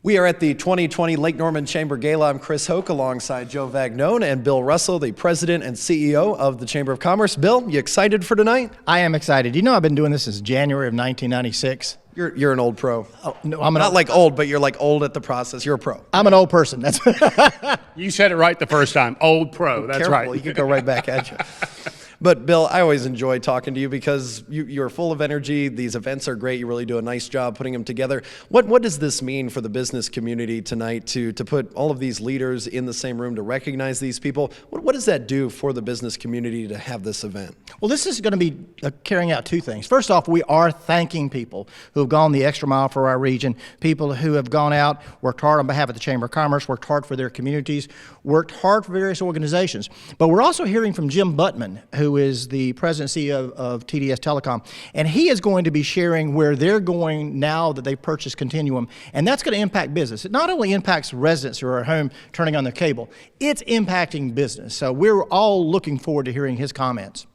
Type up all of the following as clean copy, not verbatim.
We are at the 2020 Lake Norman Chamber Gala. I'm Chris Hoke alongside Joe Vagnone and Bill Russell, the president and CEO of the Chamber of Commerce. Bill, you excited for tonight? I am excited. You know, I've been doing this since January of 1996. You're an old pro. Oh, no, Not like old, but you're like old at the process. You're a pro. I'm an old person. That's You said it right the first time. Old pro. That's Careful, right. You could go right back at you. But Bill, I always enjoy talking to you because you're full of energy. These events are great. You really do a nice job putting them together. What does this mean for the business community tonight to put all of these leaders in the same room to recognize these people? What does that do for the business community to have this event? Well, this is going to be carrying out two things. First off, we are thanking people who have gone the extra mile for our region, people who have gone out, worked hard on behalf of the Chamber of Commerce, worked hard for their communities, worked hard for various organizations. But we're also hearing from Jim Buttman, who is the president and CEO of TDS Telecom, and he is going to be sharing where they're going now that they purchased Continuum, and that's going to impact business. It not only impacts residents who are at home turning on their cable, it's impacting business. So we're all looking forward to hearing his comments.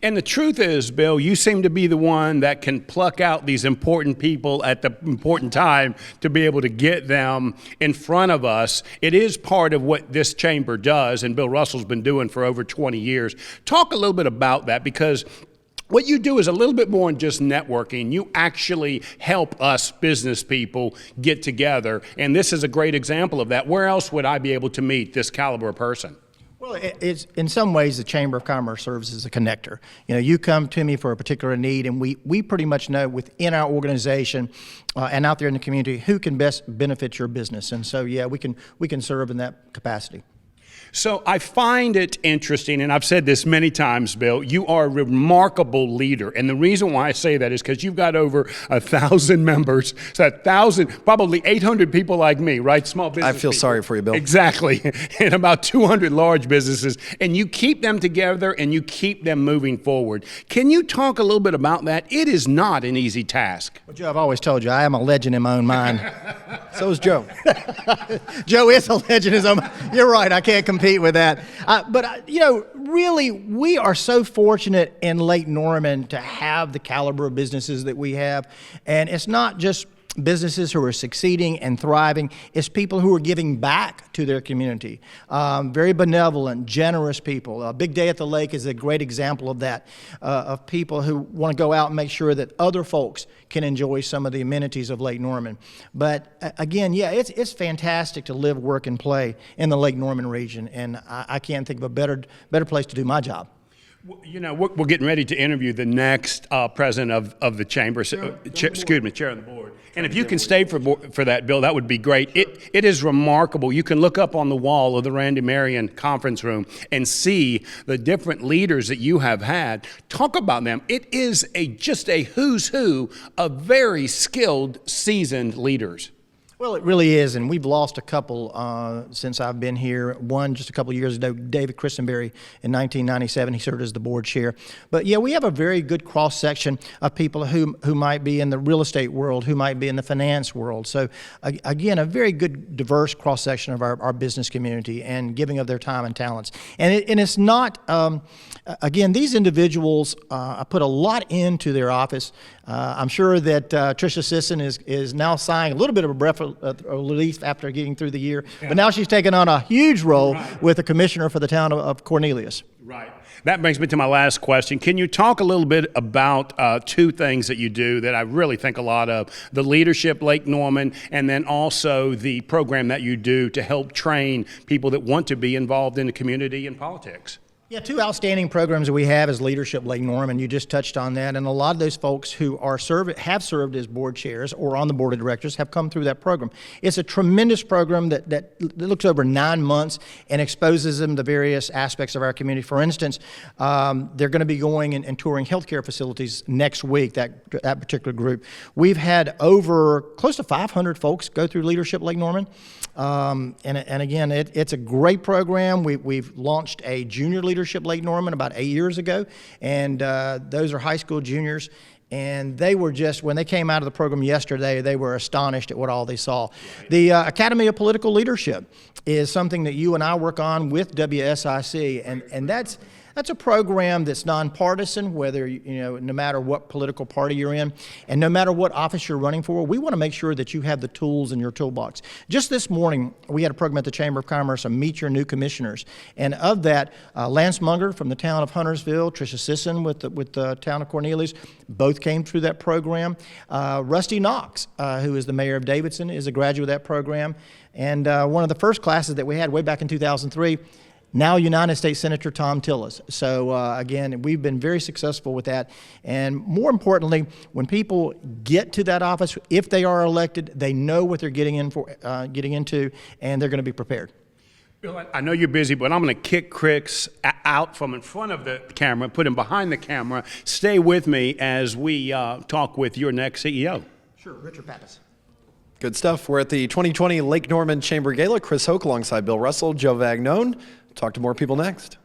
And the truth is, Bill, you seem to be the one that can pluck out these important people at the important time to be able to get them in front of us. It is part of what this chamber does, and Bill Russell's been doing for over 20 years. Talk a little bit about that, because what you do is a little bit more than just networking. You actually help us business people get together, and this is a great example of that. Where else would I be able to meet this caliber of person? Well, it's in some ways the Chamber of Commerce serves as a connector. You know, you come to me for a particular need, and we pretty much know within our organization and out there in the community who can best benefit your business. And so, yeah, we can serve in that capacity. So I find it interesting, and I've said this many times, Bill, you are a remarkable leader. And the reason why I say that is because you've got over 1,000 members, so 1,000, probably 800 people like me, right? Small business I feel people. sorry for you, Bill. Exactly. And about 200 large businesses. And you keep them together and you keep them moving forward. Can you talk a little bit about that? It is not an easy task. Well, Joe, I've always told you, I am a legend in my own mind. So is Joe. Joe is a legend in his own mind. You're right, I can't compete with that. But you know, really, we are so fortunate in Lake Norman to have the caliber of businesses that we have. And it's not just businesses who are succeeding and thriving, it's people who are giving back to their community. Very benevolent, generous people. Big Day at the Lake is a great example of that, of people who want to go out and make sure that other folks can enjoy some of the amenities of Lake Norman. But again, yeah, it's fantastic to live, work, and play in the Lake Norman region, and I can't think of a better place to do my job. You know, we're getting ready to interview the next president of the chamber, chair of the board. And if you can stay for that, Bill, that would be great. It is remarkable. You can look up on the wall of the Randy Marion conference room and see the different leaders that you have had. Talk about them. It is just a who's who of very skilled, seasoned leaders. Well, it really is, and we've lost a couple since I've been here. One just a couple of years ago, David Christenberry in 1997. He served as the board chair. But yeah, we have a very good cross-section of people who might be in the real estate world, who might be in the finance world. So again, a very good, diverse cross-section of our business community and giving of their time and talents. And it's not, again, these individuals put a lot into their office. I'm sure that Tricia Sisson is now sighing a little bit of a breath of relief after getting through the year, but now she's taken on a huge role with the commissioner for the town of Cornelius. Right. That brings me to my last question. Can you talk a little bit about two things that you do that I really think a lot of? The Leadership Lake Norman, and then also the program that you do to help train people that want to be involved in the community and politics. Yeah, two outstanding programs that we have is Leadership Lake Norman. You just touched on that, and a lot of those folks who have served as board chairs or on the board of directors have come through that program. It's a tremendous program that looks over 9 months and exposes them to various aspects of our community. For instance, they're going to be going and touring healthcare facilities next week, that particular group. We've had over close to 500 folks go through Leadership Lake Norman. And again, it's a great program. We've launched a junior Leadership Lake Norman about 8 years ago, and those are high school juniors. And they were just, when they came out of the program yesterday, they were astonished at what all they saw. The Academy of Political Leadership is something that you and I work on with WSIC, and That's a program that's nonpartisan, whether, no matter what political party you're in, and no matter what office you're running for. We want to make sure that you have the tools in your toolbox. Just this morning, we had a program at the Chamber of Commerce, Meet Your New Commissioners. And of that, Lance Munger from the town of Huntersville, Tricia Sisson with the town of Cornelius, both came through that program. Rusty Knox, who is the mayor of Davidson, is a graduate of that program. And one of the first classes that we had way back in 2003, now United States Senator Tom Tillis. So again, we've been very successful with that. And more importantly, when people get to that office, if they are elected, they know what they're getting into, and they're going to be prepared. Bill, I know you're busy, but I'm going to kick Chris out from in front of the camera, put him behind the camera. Stay with me as we talk with your next CEO. Sure, Richard Pappas. Good stuff. We're at the 2020 Lake Norman Chamber Gala. Chris Hoke alongside Bill Russell, Joe Vagnone. Talk to more people next.